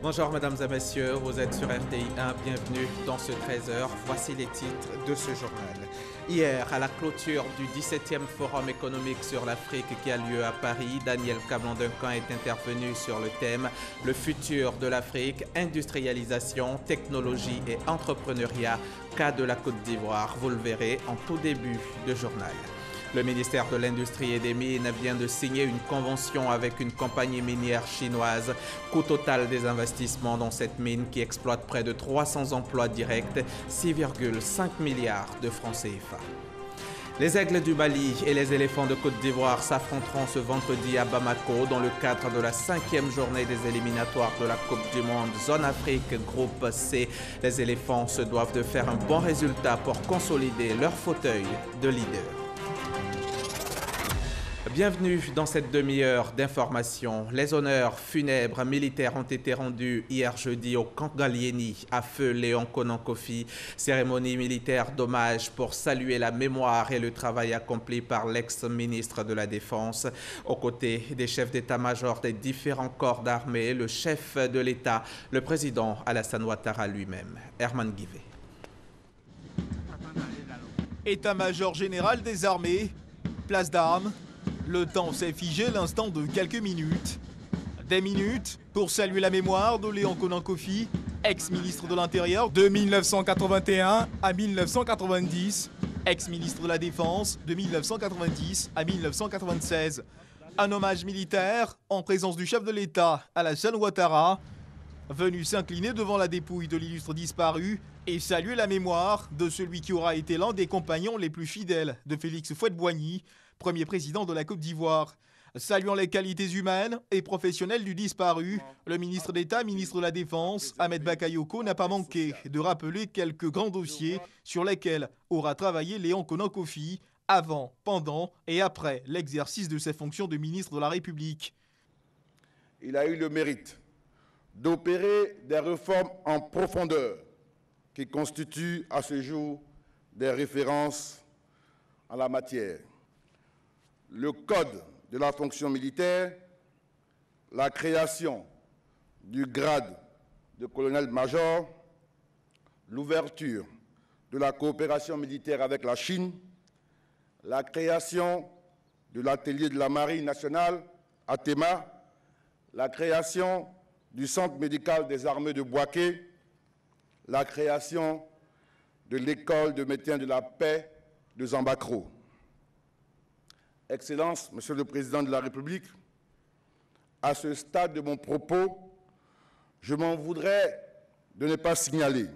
Bonjour mesdames et messieurs, vous êtes sur RTI 1, bienvenue dans ce 13h. Voici les titres de ce journal. Hier, à la clôture du 17e Forum économique sur l'Afrique qui a lieu à Paris, Daniel Kablan-Duncan est intervenu sur le thème « Le futur de l'Afrique, industrialisation, technologie et entrepreneuriat, cas de la Côte d'Ivoire ». Vous le verrez en tout début de journal. Le ministère de l'Industrie et des Mines vient de signer une convention avec une compagnie minière chinoise. Coût total des investissements dans cette mine qui exploite près de 300 emplois directs, 6,5 milliards de francs CFA. Les aigles du Mali et les éléphants de Côte d'Ivoire s'affronteront ce vendredi à Bamako dans le cadre de la 5e journée des éliminatoires de la Coupe du Monde Zone Afrique Groupe C. Les éléphants se doivent de faire un bon résultat pour consolider leur fauteuil de leader. Bienvenue dans cette demi-heure d'information. Les honneurs funèbres militaires ont été rendus hier jeudi au camp Gallieni à feu Léon Konan Kofi. Cérémonie militaire d'hommage pour saluer la mémoire et le travail accompli par l'ex-ministre de la Défense. Aux côtés des chefs d'état-major des différents corps d'armée, le chef de l'État, le président Alassane Ouattara lui-même. Herman Guivet. État-major général des armées, place d'armes. Le temps s'est figé l'instant de quelques minutes. Des minutes pour saluer la mémoire de Léon Konan Kofi, ex-ministre de l'Intérieur de 1981 à 1990, ex-ministre de la Défense de 1990 à 1996. Un hommage militaire en présence du chef de l'État, Alassane Ouattara, venu s'incliner devant la dépouille de l'illustre disparu et saluer la mémoire de celui qui aura été l'un des compagnons les plus fidèles de Félix Houphouët-Boigny, premier président de la Côte d'Ivoire. Saluant les qualités humaines et professionnelles du disparu, le ministre d'État, ministre de la Défense, Ahmed Bakayoko, n'a pas manqué de rappeler quelques grands dossiers sur lesquels aura travaillé Léon Konan Kofi avant, pendant et après l'exercice de ses fonctions de ministre de la République. Il a eu le mérite d'opérer des réformes en profondeur qui constituent à ce jour des références en la matière. Le code de la fonction militaire, la création du grade de colonel-major, l'ouverture de la coopération militaire avec la Chine, la création de l'atelier de la Marine nationale à Tema, la création du centre médical des armées de Bouaké, la création de l'école de maintien de la paix de Zambakro. Excellences, Monsieur le Président de la République, à ce stade de mon propos, je m'en voudrais de ne pas signaler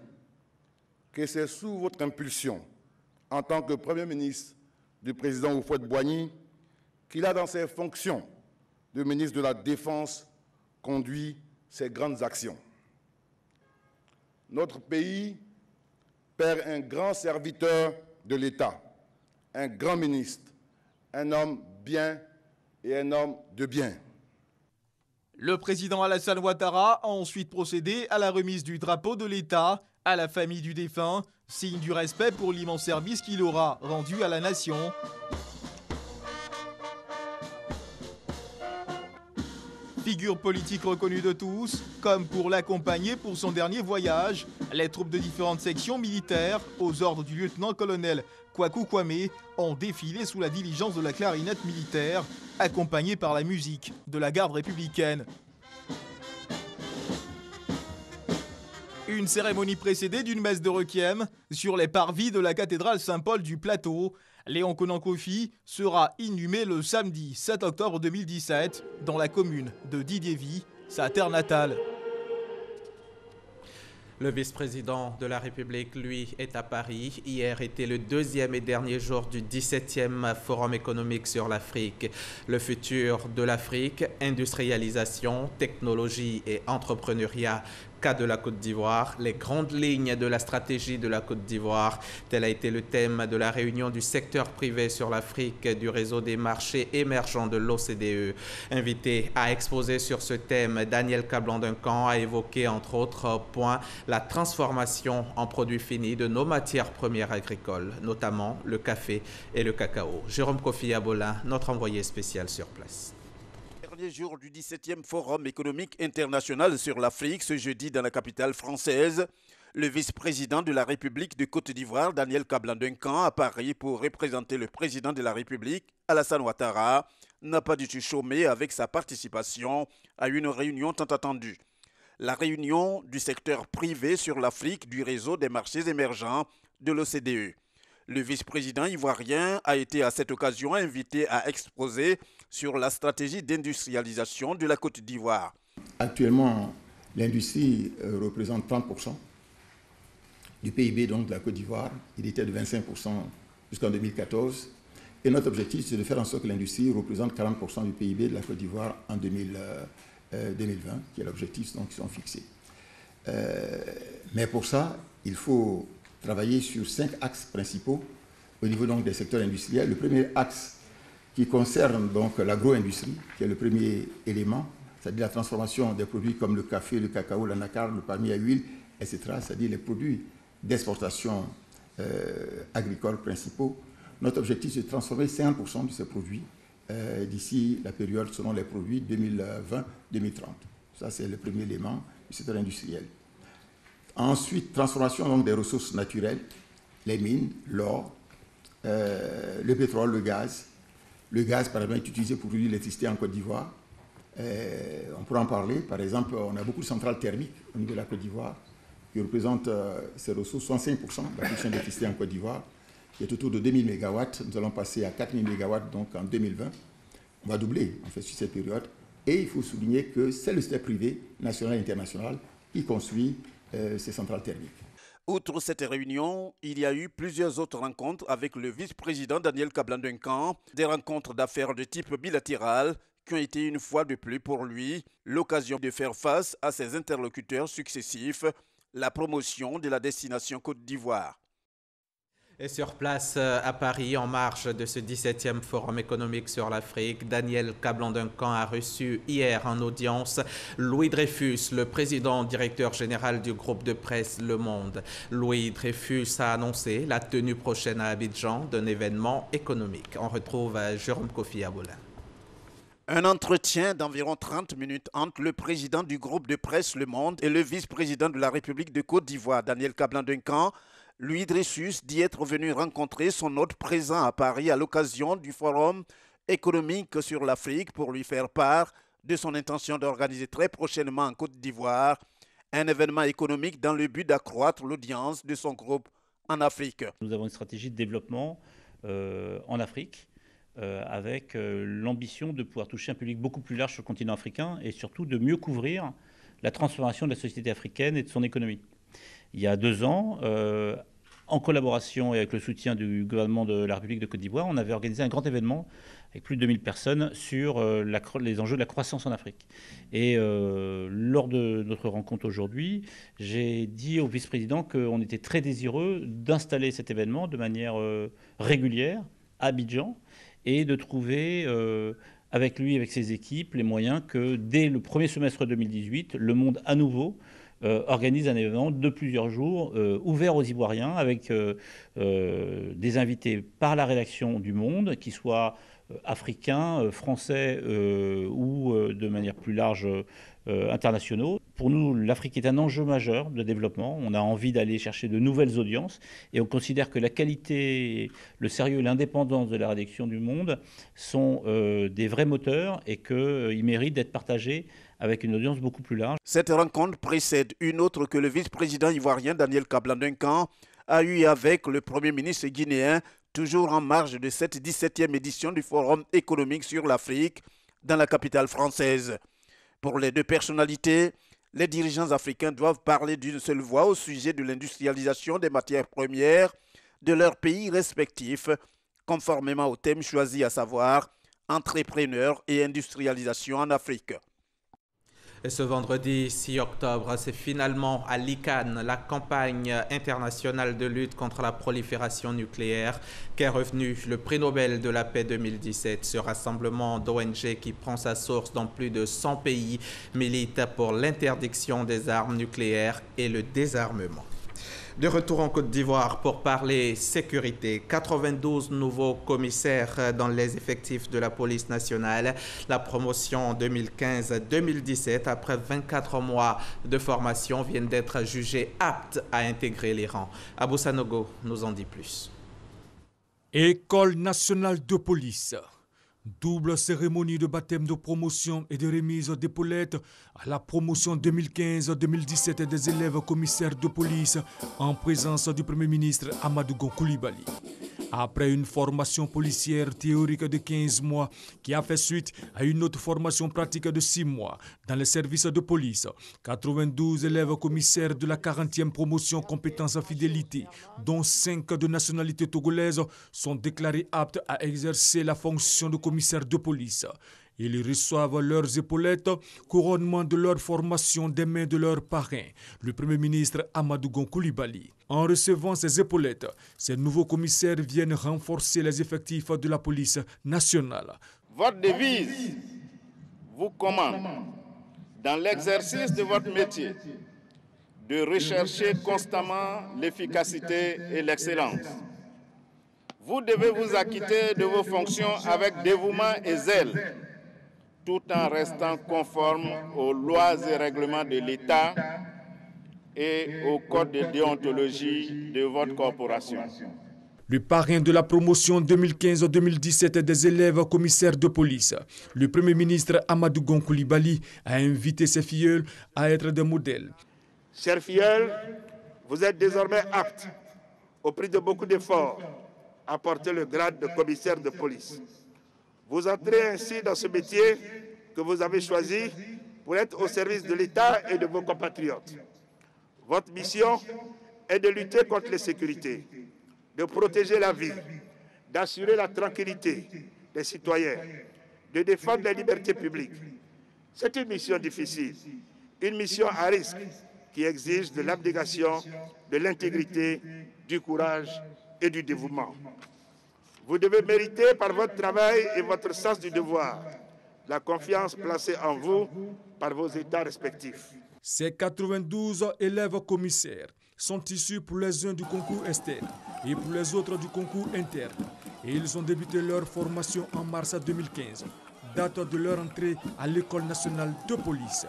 que c'est sous votre impulsion, en tant que Premier ministre du Président Houphouët-Boigny, qu'il a dans ses fonctions de ministre de la Défense conduit ces grandes actions. Notre pays perd un grand serviteur de l'État, un grand ministre, un homme bien et un homme de bien. Le président Alassane Ouattara a ensuite procédé à la remise du drapeau de l'État à la famille du défunt, signe du respect pour l'immense service qu'il aura rendu à la nation. Figure politique reconnue de tous, comme pour l'accompagner pour son dernier voyage, les troupes de différentes sections militaires, aux ordres du lieutenant-colonel Kwaku Kwame, ont défilé sous la diligence de la clarinette militaire, accompagnée par la musique de la garde républicaine. Une cérémonie précédée d'une messe de requiem sur les parvis de la cathédrale Saint-Paul du Plateau. Léon Konan Kofi sera inhumé le samedi 7 octobre 2017 dans la commune de Didiéville, sa terre natale. Le vice-président de la République, lui, est à Paris. Hier était le deuxième et dernier jour du 17e Forum économique sur l'Afrique. Le futur de l'Afrique, industrialisation, technologie et entrepreneuriat. Cas de la Côte d'Ivoire, les grandes lignes de la stratégie de la Côte d'Ivoire. Tel a été le thème de la réunion du secteur privé sur l'Afrique du réseau des marchés émergents de l'OCDE. Invité à exposer sur ce thème, Daniel Kablan-Duncan a évoqué entre autres points la transformation en produits finis de nos matières premières agricoles, notamment le café et le cacao. Jérôme Kofi Abolin, notre envoyé spécial sur place. dernier jour du 17e Forum économique international sur l'Afrique, ce jeudi dans la capitale française, le vice-président de la République de Côte d'Ivoire, Daniel Kablan-Duncan, à Paris pour représenter le président de la République, Alassane Ouattara, n'a pas du tout chômé avec sa participation à une réunion tant attendue. La réunion du secteur privé sur l'Afrique du réseau des marchés émergents de l'OCDE. Le vice-président ivoirien a été à cette occasion invité à exposer sur la stratégie d'industrialisation de la Côte d'Ivoire. Actuellement, l'industrie représente 30% du PIB donc, de la Côte d'Ivoire. Il était de 25% jusqu'en 2014. Et notre objectif, c'est de faire en sorte que l'industrie représente 40% du PIB de la Côte d'Ivoire en 2020, qui est l'objectif qui sont fixés. Mais pour ça, il faut travailler sur 5 axes principaux au niveau donc, des secteurs industriels. Le premier axe qui concerne donc l'agro-industrie, qui est le premier élément, c'est-à-dire la transformation des produits comme le café, le cacao, l'anacarde, le palmier à huile, etc., c'est-à-dire les produits d'exportation agricoles principaux. Notre objectif, c'est de transformer 50% de ces produits d'ici la période selon les produits 2020-2030. Ça, c'est le premier élément du secteur industriel. Ensuite, transformation donc, des ressources naturelles, les mines, l'or, le pétrole, le gaz. Le gaz, par exemple, est utilisé pour produire l'électricité en Côte d'Ivoire. On pourra en parler. Par exemple, on a beaucoup de centrales thermiques au niveau de la Côte d'Ivoire qui représentent ces ressources, 65% de la production d'électricité en Côte d'Ivoire, qui est autour de 2000 MW. Nous allons passer à 4000 MW donc, en 2020. On va doubler en fait, sur cette période. Et il faut souligner que c'est le secteur privé, national et international, qui construit ces centrales thermiques. Outre cette réunion, il y a eu plusieurs autres rencontres avec le vice-président Daniel Kablan-Duncan, des rencontres d'affaires de type bilatéral qui ont été une fois de plus pour lui l'occasion de faire face à ses interlocuteurs successifs, la promotion de la destination Côte d'Ivoire. Et sur place à Paris, en marge de ce 17e Forum économique sur l'Afrique, Daniel Kablan-Duncan a reçu hier en audience Louis Dreyfus, le président directeur général du groupe de presse Le Monde. Louis Dreyfus a annoncé la tenue prochaine à Abidjan d'un événement économique. On retrouve Jérôme Kofi Aboula. Un entretien d'environ 30 minutes entre le président du groupe de presse Le Monde et le vice-président de la République de Côte d'Ivoire, Daniel Kablan-Duncan. Louis Dreyfus dit être venu rencontrer son hôte présent à Paris à l'occasion du Forum économique sur l'Afrique pour lui faire part de son intention d'organiser très prochainement en Côte d'Ivoire un événement économique dans le but d'accroître l'audience de son groupe en Afrique. Nous avons une stratégie de développement en Afrique avec l'ambition de pouvoir toucher un public beaucoup plus large sur le continent africain et surtout de mieux couvrir la transformation de la société africaine et de son économie. Il y a 2 ans, en collaboration et avec le soutien du gouvernement de la République de Côte d'Ivoire, on avait organisé un grand événement avec plus de 2000 personnes sur les enjeux de la croissance en Afrique. Et lors de notre rencontre aujourd'hui, j'ai dit au vice-président qu'on était très désireux d'installer cet événement de manière régulière à Abidjan et de trouver avec lui, avec ses équipes, les moyens que dès le premier semestre 2018, Le Monde à nouveau organise un événement de plusieurs jours ouvert aux Ivoiriens avec des invités par la rédaction du Monde, qui soient africains, français ou de manière plus large internationaux. Pour nous, l'Afrique est un enjeu majeur de développement. On a envie d'aller chercher de nouvelles audiences et on considère que la qualité, le sérieux et l'indépendance de la rédaction du Monde sont des vrais moteurs et qu'ils méritent d'être partagés avec une audience beaucoup plus large. Cette rencontre précède une autre que le vice-président ivoirien Daniel Kablan-Duncan a eue avec le Premier ministre guinéen, toujours en marge de cette 17e édition du Forum économique sur l'Afrique dans la capitale française. Pour les 2 personnalités, les dirigeants africains doivent parler d'une seule voix au sujet de l'industrialisation des matières premières de leurs pays respectifs, conformément au thème choisi, à savoir entrepreneurs et industrialisation en Afrique. Et ce vendredi 6 octobre, c'est finalement à l'ICANN, la campagne internationale de lutte contre la prolifération nucléaire, qu'est revenu le prix Nobel de la paix 2017. Ce rassemblement d'ONG qui prend sa source dans plus de 100 pays milite pour l'interdiction des armes nucléaires et le désarmement. De retour en Côte d'Ivoire pour parler sécurité. 92 nouveaux commissaires dans les effectifs de la police nationale. La promotion en 2015-2017, après 24 mois de formation, viennent d'être jugés aptes à intégrer les rangs. Abou Sanogo nous en dit plus. École nationale de police. Double cérémonie de baptême de promotion et de remise d'épaulettes à la promotion 2015-2017 des élèves commissaires de police en présence du Premier ministre Amadou Gon Coulibaly. Après une formation policière théorique de 15 mois qui a fait suite à une autre formation pratique de 6 mois dans les services de police, 92 élèves commissaires de la 40e promotion compétences fidélité, dont 5 de nationalité togolaise, sont déclarés aptes à exercer la fonction de commissaire de police. Ils reçoivent leurs épaulettes, couronnement de leur formation des mains de leur parrain, le Premier ministre Amadou Gon Coulibaly. En recevant ces épaulettes, ces nouveaux commissaires viennent renforcer les effectifs de la police nationale. Votre devise vous commande, dans l'exercice de votre métier, de rechercher constamment l'efficacité et l'excellence. Vous devez vous acquitter de vos fonctions avec dévouement et zèle, tout en restant conforme aux lois et règlements de l'État et au code de déontologie de votre corporation. Le parrain de la promotion 2015-2017 des élèves commissaires de police, le Premier ministre Amadou Gon Coulibaly, a invité ses filleuls à être des modèles. Chers filleuls, vous êtes désormais aptes, au prix de beaucoup d'efforts, à porter le grade de commissaire de police. Vous entrez ainsi dans ce métier que vous avez choisi pour être au service de l'État et de vos compatriotes. Votre mission est de lutter contre l'insécurité, de protéger la vie, d'assurer la tranquillité des citoyens, de défendre les libertés publiques. C'est une mission difficile, une mission à risque qui exige de l'abnégation, de l'intégrité, du courage et du dévouement. Vous devez mériter par votre travail et votre sens du devoir la confiance placée en vous par vos États respectifs. Ces 92 élèves commissaires sont issus pour les uns du concours externe et pour les autres du concours interne. Et ils ont débuté leur formation en mars 2015, date de leur entrée à l'École nationale de police.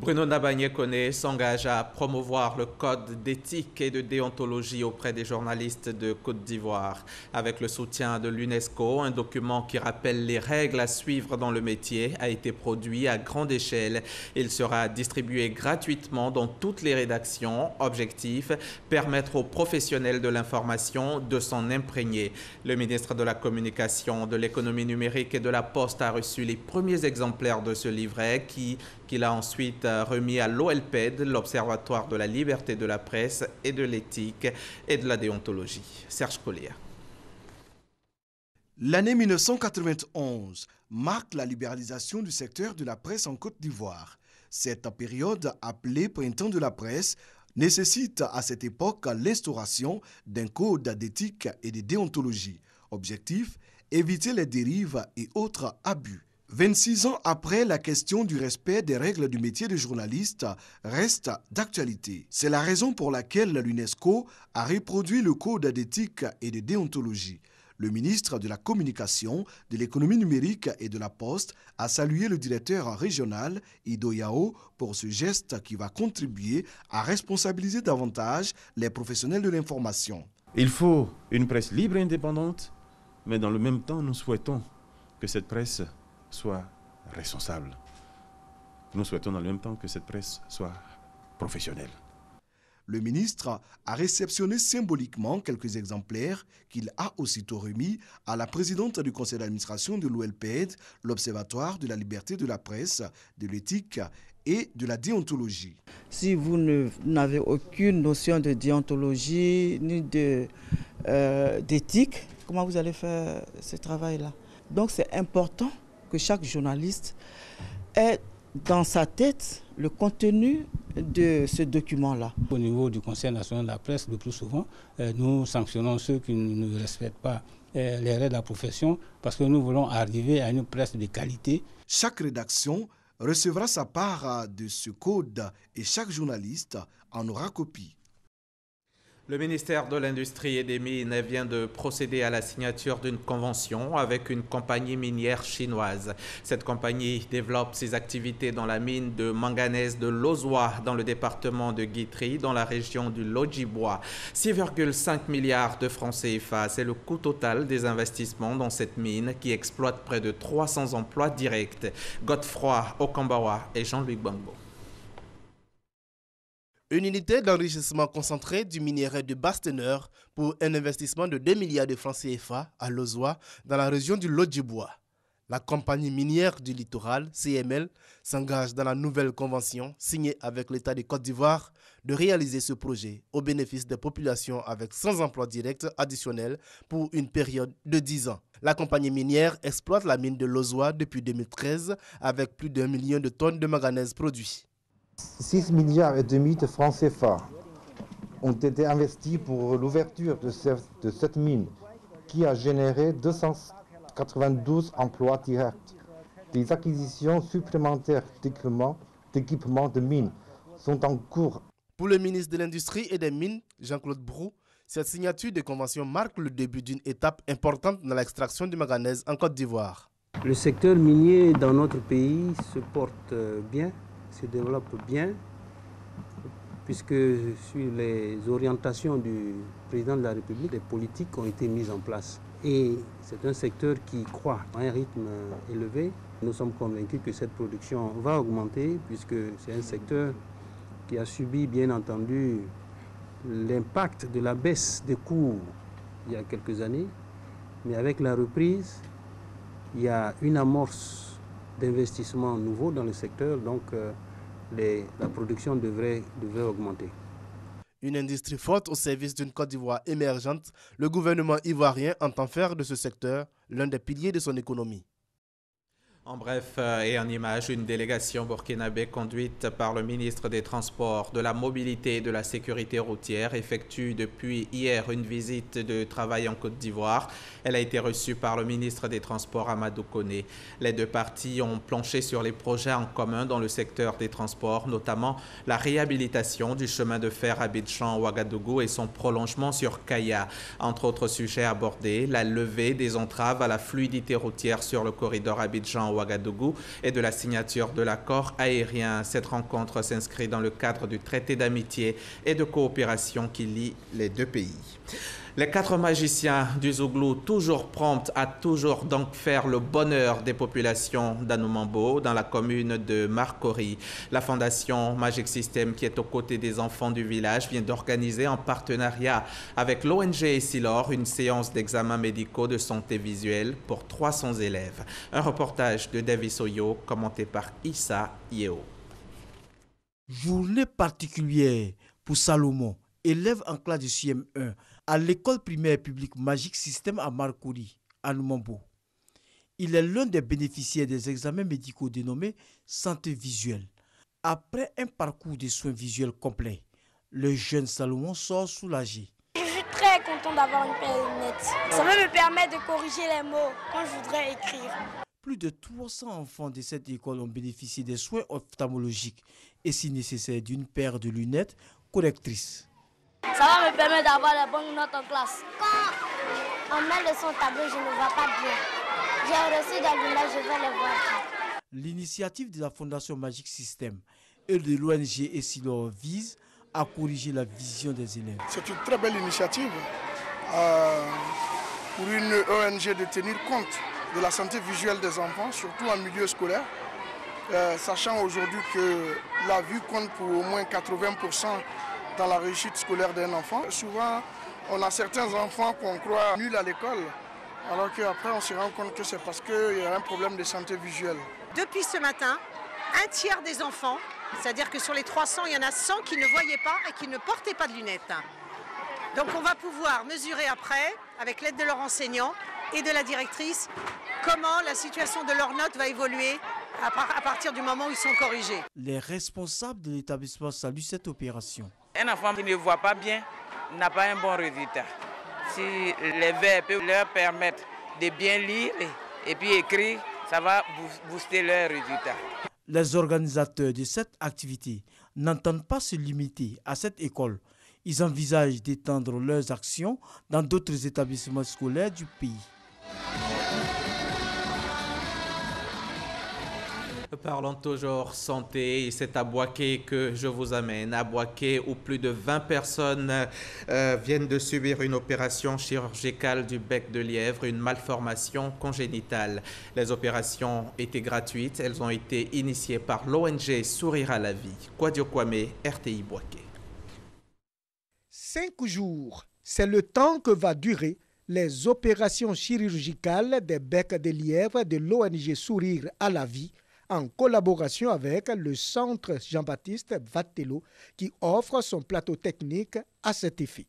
Bruno Nabagné-Koné s'engage à promouvoir le code d'éthique et de déontologie auprès des journalistes de Côte d'Ivoire. Avec le soutien de l'UNESCO, un document qui rappelle les règles à suivre dans le métier a été produit à grande échelle. Il sera distribué gratuitement dans toutes les rédactions. Objectif, permettre aux professionnels de l'information de s'en imprégner. Le ministre de la Communication, de l'Économie numérique et de la Poste a reçu les premiers exemplaires de ce livret qu'il a ensuite remis à l'OLPED, l'Observatoire de la liberté de la presse et de l'éthique et de la déontologie. Serge Collier. L'année 1991 marque la libéralisation du secteur de la presse en Côte d'Ivoire. Cette période, appelée Printemps de la presse, nécessite à cette époque l'instauration d'un code d'éthique et de déontologie. Objectif, éviter les dérives et autres abus. 26 ans après, la question du respect des règles du métier de journaliste reste d'actualité. C'est la raison pour laquelle l'UNESCO a reproduit le code d'éthique et de déontologie. Le ministre de la Communication, de l'Économie numérique et de la Poste a salué le directeur régional Ido Yao pour ce geste qui va contribuer à responsabiliser davantage les professionnels de l'information. Il faut une presse libre et indépendante, mais dans le même temps, nous souhaitons que cette presse soit responsable. Nous souhaitons dans le même temps que cette presse soit professionnelle. Le ministre a réceptionné symboliquement quelques exemplaires qu'il a aussitôt remis à la présidente du conseil d'administration de l'OLPED, l'Observatoire de la liberté de la presse, de l'éthique et de la déontologie. Si vous n'avez aucune notion de déontologie ni d'éthique, comment vous allez faire ce travail-là? Donc c'est important que chaque journaliste ait dans sa tête le contenu de ce document-là. Au niveau du Conseil national de la presse, le plus souvent, nous sanctionnons ceux qui ne respectent pas les règles de la profession parce que nous voulons arriver à une presse de qualité. Chaque rédaction recevra sa part de ce code et chaque journaliste en aura copie. Le ministère de l'Industrie et des Mines vient de procéder à la signature d'une convention avec une compagnie minière chinoise. Cette compagnie développe ses activités dans la mine de manganèse de Lozwa dans le département de Guitry, dans la région du Lodjibois. 6,5 milliards de francs CFA, c'est le coût total des investissements dans cette mine qui exploite près de 300 emplois directs. Godefroy Okambawa et Jean-Luc Bangbo. Une unité d'enrichissement concentré du minerai de basse teneur pour un investissement de 2 milliards de francs CFA à Lozwa, dans la région du Lodjibois. La compagnie minière du littoral, CML, s'engage dans la nouvelle convention signée avec l'État de Côte d'Ivoire de réaliser ce projet au bénéfice des populations avec 100 emplois directs additionnels pour une période de 10 ans. La compagnie minière exploite la mine de Lozwa depuis 2013 avec plus d'1 million de tonnes de manganèse produits. 6,5 milliards de francs CFA ont été investis pour l'ouverture de cette mine qui a généré 292 emplois directs. Des acquisitions supplémentaires d'équipements de mine sont en cours. Pour le ministre de l'Industrie et des Mines, Jean-Claude Brou, cette signature de convention marque le début d'une étape importante dans l'extraction du manganèse en Côte d'Ivoire. Le secteur minier dans notre pays se porte bien, se développe bien, puisque sur les orientations du président de la République, les politiques ont été mises en place. Et c'est un secteur qui croît à un rythme élevé. Nous sommes convaincus que cette production va augmenter, puisque c'est un secteur qui a subi, bien entendu, l'impact de la baisse des cours il y a quelques années. Mais avec la reprise, il y a une amorce d'investissement nouveau dans le secteur, donc la production devrait augmenter. Une industrie forte au service d'une Côte d'Ivoire émergente, le gouvernement ivoirien entend faire de ce secteur l'un des piliers de son économie. En bref et en image, une délégation burkinabé conduite par le ministre des Transports, de la Mobilité et de la Sécurité routière effectue depuis hier une visite de travail en Côte d'Ivoire. Elle a été reçue par le ministre des Transports, Amadou Koné. Les deux parties ont planché sur les projets en commun dans le secteur des transports, notamment la réhabilitation du chemin de fer Abidjan-Ouagadougou et son prolongement sur Kaya. Entre autres sujets abordés, la levée des entraves à la fluidité routière sur le corridor Abidjan-Ouagadougou et de la signature de l'accord aérien. Cette rencontre s'inscrit dans le cadre du traité d'amitié et de coopération qui lie les deux pays. Les 4 magiciens du Zouglou, toujours prompts à toujours donc faire le bonheur des populations d'Anoumambo, dans la commune de Marcory. La fondation Magic System, qui est aux côtés des enfants du village, vient d'organiser en partenariat avec l'ONG Essilor une séance d'examens médicaux de santé visuelle pour 300 élèves. Un reportage de Davis Oyo, commenté par Issa Yeo. Journée particulière pour Salomon, élève en classe de CM1 à l'école primaire publique Magic System à Marcory, à Noumambo. Il est l'un des bénéficiaires des examens médicaux dénommés santé visuelle. Après un parcours de soins visuels complet, le jeune Salomon sort soulagé. Je suis très content d'avoir une paire de lunettes. Ça va me permettre de corriger les mots quand je voudrais écrire. Plus de 300 enfants de cette école ont bénéficié des soins ophtalmologiques et si nécessaire d'une paire de lunettes correctrices. Ça va me permettre d'avoir les bonnes notes en classe. Quand on met le son tableau, je ne vois pas bien. J'ai reçu des lunettes, je vais les voir. L'initiative de la Fondation Magic System et de l'ONG Essilor vise à corriger la vision des élèves. C'est une très belle initiative pour une ONG de tenir compte de la santé visuelle des enfants, surtout en milieu scolaire, sachant aujourd'hui que la vue compte pour au moins 80% dans la réussite scolaire d'un enfant. Souvent, on a certains enfants qu'on croit nuls à l'école, alors qu'après on se rend compte que c'est parce qu'il y a un problème de santé visuelle. Depuis ce matin, un tiers des enfants, c'est-à-dire que sur les 300, il y en a 100 qui ne voyaient pas et qui ne portaient pas de lunettes. Donc on va pouvoir mesurer après, avec l'aide de leurs enseignants et de la directrice, comment la situation de leurs notes va évoluer à partir du moment où ils sont corrigés. Les responsables de l'établissement saluent cette opération. Un enfant qui ne voit pas bien n'a pas un bon résultat. Si les verres peuvent leur permettre de bien lire et puis écrire, ça va booster leurs résultats. Les organisateurs de cette activité n'entendent pas se limiter à cette école. Ils envisagent d'étendre leurs actions dans d'autres établissements scolaires du pays. Parlons toujours santé, c'est à Bouaké que je vous amène. À Bouaké, où plus de 20 personnes viennent de subir une opération chirurgicale du bec de lièvre, une malformation congénitale. Les opérations étaient gratuites, elles ont été initiées par l'ONG Sourire à la vie. Kwadio Kwame, RTI Bouaké. 5 jours, c'est le temps que va durer les opérations chirurgicales des becs de lièvre de l'ONG Sourire à la vie, en collaboration avec le centre Jean-Baptiste Vattello qui offre son plateau technique à cet effet.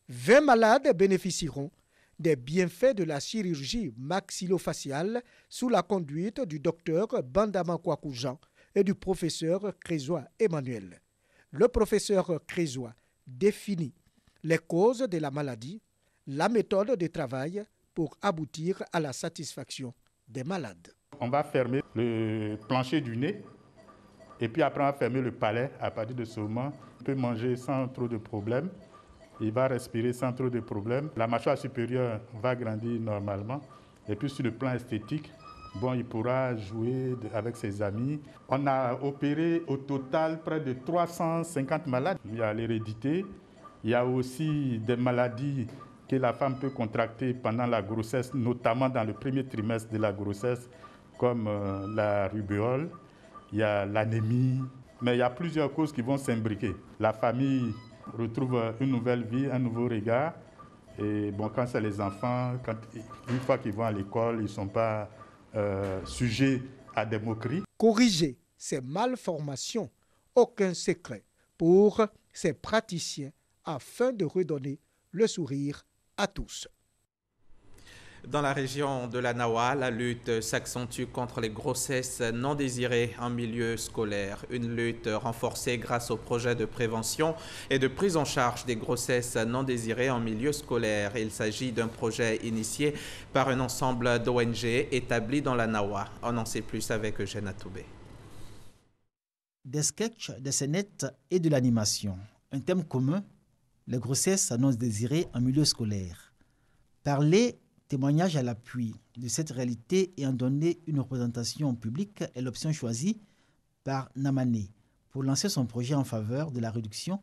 20 malades bénéficieront des bienfaits de la chirurgie maxillofaciale sous la conduite du docteur Bandama Kwakoujan et du professeur Crésois Emmanuel. Le professeur Crésois définit les causes de la maladie, la méthode de travail pour aboutir à la satisfaction des malades. On va fermer le plancher du nez et puis après on va fermer le palais. À partir de ce moment, il peut manger sans trop de problèmes. Il va respirer sans trop de problèmes. La mâchoire supérieure va grandir normalement. Et puis sur le plan esthétique, il pourra jouer avec ses amis. On a opéré au total près de 350 malades. Il y a l'hérédité, il y a aussi des maladies que la femme peut contracter pendant la grossesse, notamment dans le premier trimestre de la grossesse, comme la rubéole, il y a l'anémie, mais il y a plusieurs causes qui vont s'imbriquer. La famille retrouve une nouvelle vie, un nouveau regard. Et quand c'est les enfants, une fois qu'ils vont à l'école, ils ne sont pas sujets à des moqueries. Corriger ces malformations, aucun secret pour ces praticiens afin de redonner le sourire à tous. Dans la région de la Nawa, la lutte s'accentue contre les grossesses non désirées en milieu scolaire. Une lutte renforcée grâce au projet de prévention et de prise en charge des grossesses non désirées en milieu scolaire. Il s'agit d'un projet initié par un ensemble d'ONG établi dans la Nawa. On en sait plus avec Eugène Atoubé. Des sketchs, des scénettes et de l'animation. Un thème commun, les grossesses non désirées en milieu scolaire. Parler, témoignage à l'appui de cette réalité et en donner une représentation publique est l'option choisie par Namané pour lancer son projet en faveur de la réduction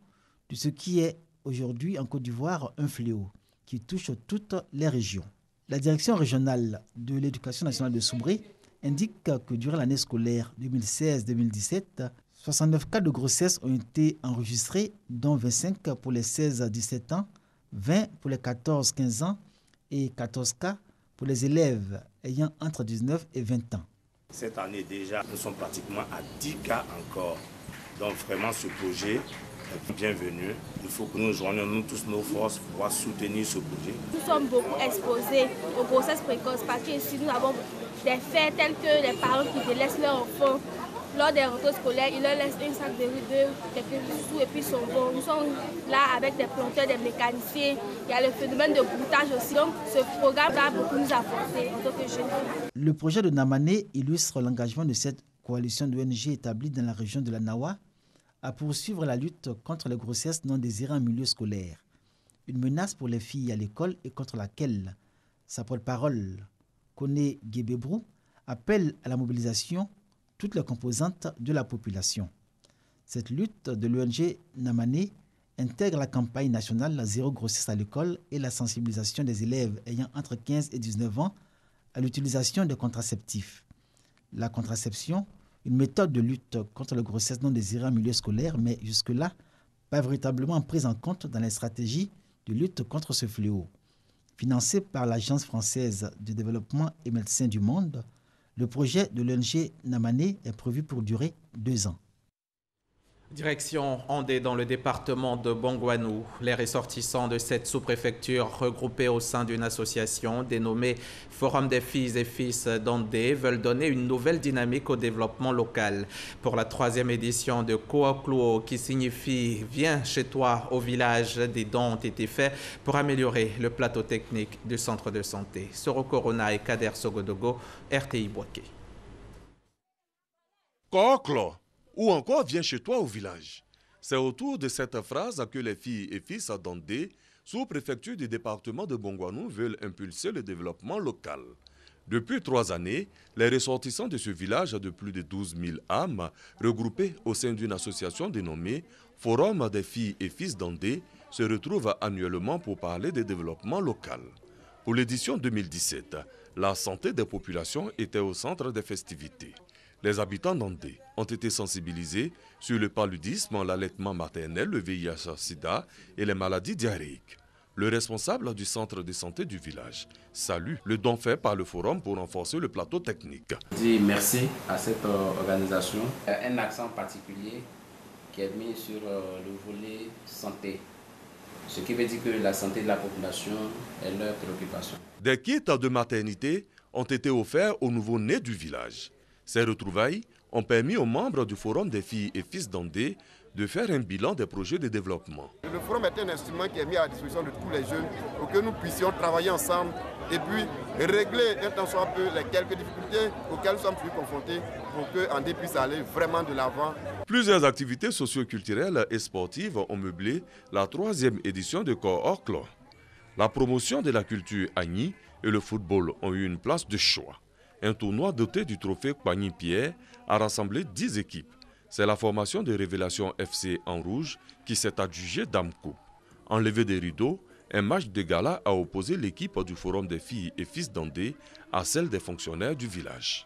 de ce qui est aujourd'hui en Côte d'Ivoire un fléau qui touche toutes les régions. La direction régionale de l'éducation nationale de Soubré indique que durant l'année scolaire 2016-2017, 69 cas de grossesse ont été enregistrés, dont 25 pour les 16-17 ans, 20 pour les 14-15 ans et 14 cas pour les élèves ayant entre 19 et 20 ans. Cette année déjà, nous sommes pratiquement à 10 cas encore. Donc vraiment ce projet est bienvenu. Il faut que nous joignions nous tous nos forces pour pouvoir soutenir ce projet. Nous sommes beaucoup exposés aux grossesses précoces parce qu'ici nous avons des faits tels que les parents qui délaissent leurs enfants. Lors des rentrées scolaires, ils leur laissent un sac de riz, quelques sous et puis ils sont bons. Nous sommes là avec des planteurs, des mécaniciens. Il y a le phénomène de broutage aussi. Donc ce programme va beaucoup nous apporter en tant que jeunes. Le projet de Namané illustre l'engagement de cette coalition d'ONG établie dans la région de la Nawa à poursuivre la lutte contre les grossesses non désirées en milieu scolaire. Une menace pour les filles à l'école et contre laquelle sa porte-parole, Koné Guébébrou, appelle à la mobilisation toutes les composantes de la population. Cette lutte de l'ONG Namané intègre la campagne nationale Zéro grossesse à l'école et la sensibilisation des élèves ayant entre 15 et 19 ans à l'utilisation des contraceptifs. La contraception, une méthode de lutte contre les grossesses non désirées en milieu scolaire, mais jusque-là, pas véritablement prise en compte dans les stratégies de lutte contre ce fléau. Financé par l'Agence française de développement et Médecins du Monde, le projet de l'ONG Namané est prévu pour durer 2 ans. Direction Andé dans le département de Bongouanou. Les ressortissants de cette sous-préfecture regroupés au sein d'une association dénommée Forum des filles et fils d'Andé veulent donner une nouvelle dynamique au développement local. Pour la 3e édition de Kouaklouo qui signifie « Viens chez toi » au village, des dons ont été faits pour améliorer le plateau technique du centre de santé. Soro Corona et Kader Sogodogo, RTI Bouaké. Cocle ou encore viens chez toi au village. C'est autour de cette phrase que les filles et fils d'Andé, sous-préfecture du département de Bongouanou, veulent impulser le développement local. Depuis 3 années, les ressortissants de ce village de plus de 12 000 âmes, regroupés au sein d'une association dénommée Forum des filles et fils d'Andé, se retrouvent annuellement pour parler de développement local. Pour l'édition 2017, la santé des populations était au centre des festivités. Les habitants d'Andé ont été sensibilisés sur le paludisme, l'allaitement maternel, le VIH-Sida et les maladies diarrhéiques. Le responsable du centre de santé du village salue le don fait par le forum pour renforcer le plateau technique. Je dis merci à cette organisation. Un accent particulier qui est mis sur le volet santé. Ce qui veut dire que la santé de la population est leur préoccupation. Des kits de maternité ont été offerts aux nouveau-nés du village. Ces retrouvailles ont permis aux membres du Forum des filles et fils d'Andé de faire un bilan des projets de développement. Le forum est un instrument qui est mis à la disposition de tous les jeunes pour que nous puissions travailler ensemble et puis régler un tant soit peu les quelques difficultés auxquelles nous sommes plus confrontés pour que Andé puisse aller vraiment de l'avant. Plusieurs activités socio-culturelles et sportives ont meublé la 3e édition de Cocle. La promotion de la culture Agni et le football ont eu une place de choix. Un tournoi doté du trophée Pagny-Pierre a rassemblé 10 équipes. C'est la formation de Révélation FC en rouge qui s'est adjugée Dame Coupe. Enlevé des rideaux, un match de gala a opposé l'équipe du Forum des filles et fils d'Andé à celle des fonctionnaires du village.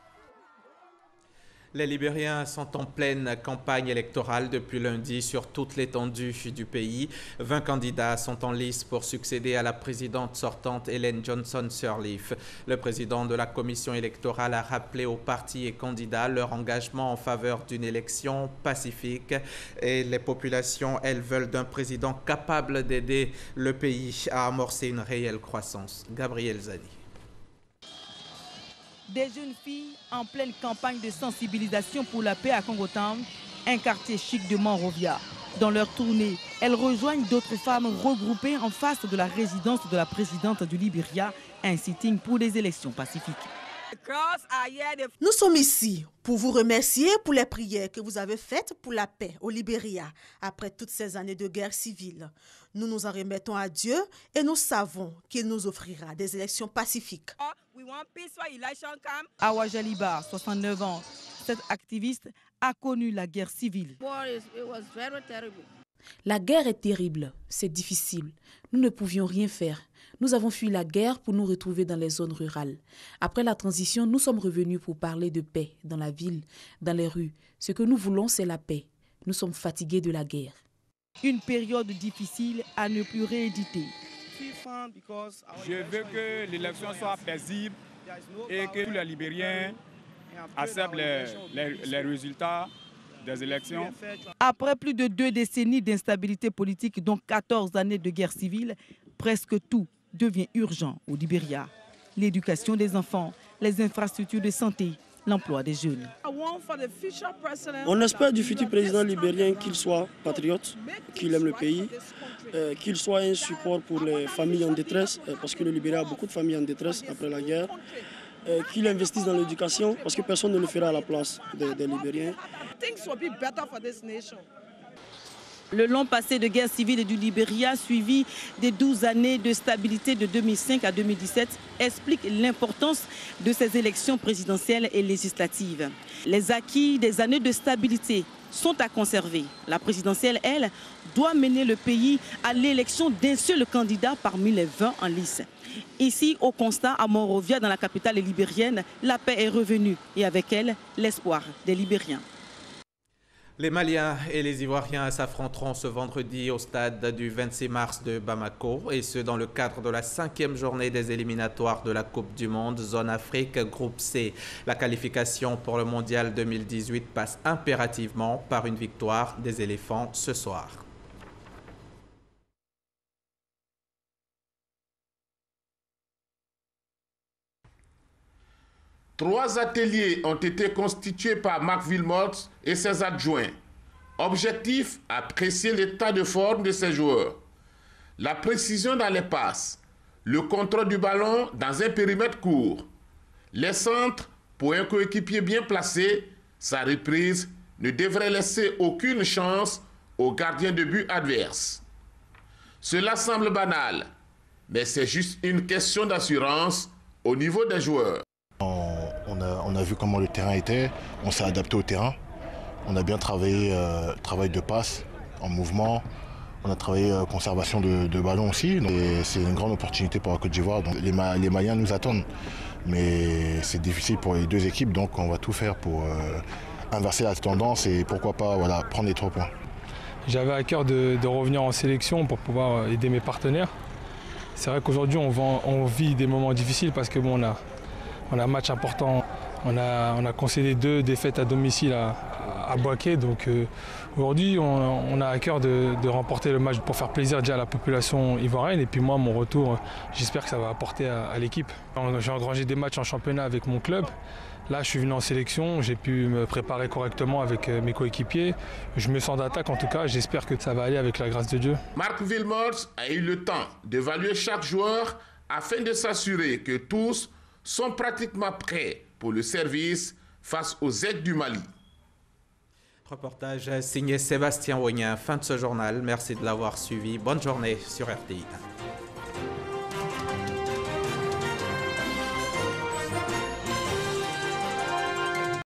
Les Libériens sont en pleine campagne électorale depuis lundi sur toute l'étendue du pays. 20 candidats sont en lice pour succéder à la présidente sortante Ellen Johnson Sirleaf. Le président de la commission électorale a rappelé aux partis et candidats leur engagement en faveur d'une élection pacifique. Et les populations, elles, veulent d'un président capable d'aider le pays à amorcer une réelle croissance. Gabriel Zani. Des jeunes filles en pleine campagne de sensibilisation pour la paix à Congo Town, un quartier chic de Monrovia. Dans leur tournée, elles rejoignent d'autres femmes regroupées en face de la résidence de la présidente du Libéria, un sitting pour des élections pacifiques. Nous sommes ici pour vous remercier pour les prières que vous avez faites pour la paix au Libéria après toutes ces années de guerre civile. Nous nous en remettons à Dieu et nous savons qu'il nous offrira des élections pacifiques. Awa Jaliba, 69 ans, cette activiste a connu la guerre civile. La guerre est terrible, c'est difficile. Nous ne pouvions rien faire. Nous avons fui la guerre pour nous retrouver dans les zones rurales. Après la transition, nous sommes revenus pour parler de paix dans la ville, dans les rues. Ce que nous voulons, c'est la paix. Nous sommes fatigués de la guerre. Une période difficile à ne plus rééditer. Je veux que l'élection soit paisible et que tous les Libériens acceptent les résultats des élections. Après plus de 2 décennies d'instabilité politique, dont 14 années de guerre civile, presque tout devient urgent au Libéria. L'éducation des enfants, les infrastructures de santé, l'emploi des jeunes. On espère du futur président libérien qu'il soit patriote, qu'il aime le pays, qu'il soit un support pour les familles en détresse, parce que le Libéria a beaucoup de familles en détresse après la guerre, qu'il investisse dans l'éducation, parce que personne ne le fera à la place des Libériens. Le long passé de guerre civile du Libéria, suivi des 12 années de stabilité de 2005 à 2017, explique l'importance de ces élections présidentielles et législatives. Les acquis des années de stabilité sont à conserver. La présidentielle, elle, doit mener le pays à l'élection d'un seul candidat parmi les 20 en lice. Ici, au constat, à Monrovia, dans la capitale libérienne, la paix est revenue et avec elle, l'espoir des Libériens. Les Maliens et les Ivoiriens s'affronteront ce vendredi au stade du 26 mars de Bamako, et ce dans le cadre de la 5e journée des éliminatoires de la Coupe du Monde, zone Afrique, groupe C. La qualification pour le Mondial 2018 passe impérativement par une victoire des éléphants ce soir. Trois ateliers ont été constitués par Marc Wilmots et ses adjoints. Objectif, apprécier l'état de forme de ses joueurs, la précision dans les passes, le contrôle du ballon dans un périmètre court, les centres pour un coéquipier bien placé, Sa reprise ne devrait laisser aucune chance aux gardiens de but adverses. Cela semble banal, mais c'est juste une question d'assurance au niveau des joueurs. On a vu comment le terrain était, on s'est adapté au terrain. On a bien travaillé travail de passe, en mouvement. On a travaillé conservation de ballon aussi. C'est une grande opportunité pour la Côte d'Ivoire. Les Maliens nous attendent. Mais c'est difficile pour les deux équipes, donc on va tout faire pour inverser la tendance et pourquoi pas prendre les 3 points. J'avais à cœur de revenir en sélection pour pouvoir aider mes partenaires. C'est vrai qu'aujourd'hui on vit des moments difficiles parce que bon, on a un match important. On a concédé 2 défaites à domicile à Bouaké. Donc aujourd'hui, on a à cœur de remporter le match pour faire plaisir déjà à la population ivoirienne. Et puis moi, mon retour, j'espère que ça va apporter à l'équipe. J'ai engrangé des matchs en championnat avec mon club. Là, je suis venu en sélection. J'ai pu me préparer correctement avec mes coéquipiers. Je me sens d'attaque en tout cas. J'espère que ça va aller avec la grâce de Dieu. Marc Wilmots a eu le temps d'évaluer chaque joueur afin de s'assurer que tous sont pratiquement prêts pour le service face aux Aigles du Mali. Reportage signé Sébastien Wognin. Fin de ce journal. Merci de l'avoir suivi. Bonne journée sur RTI.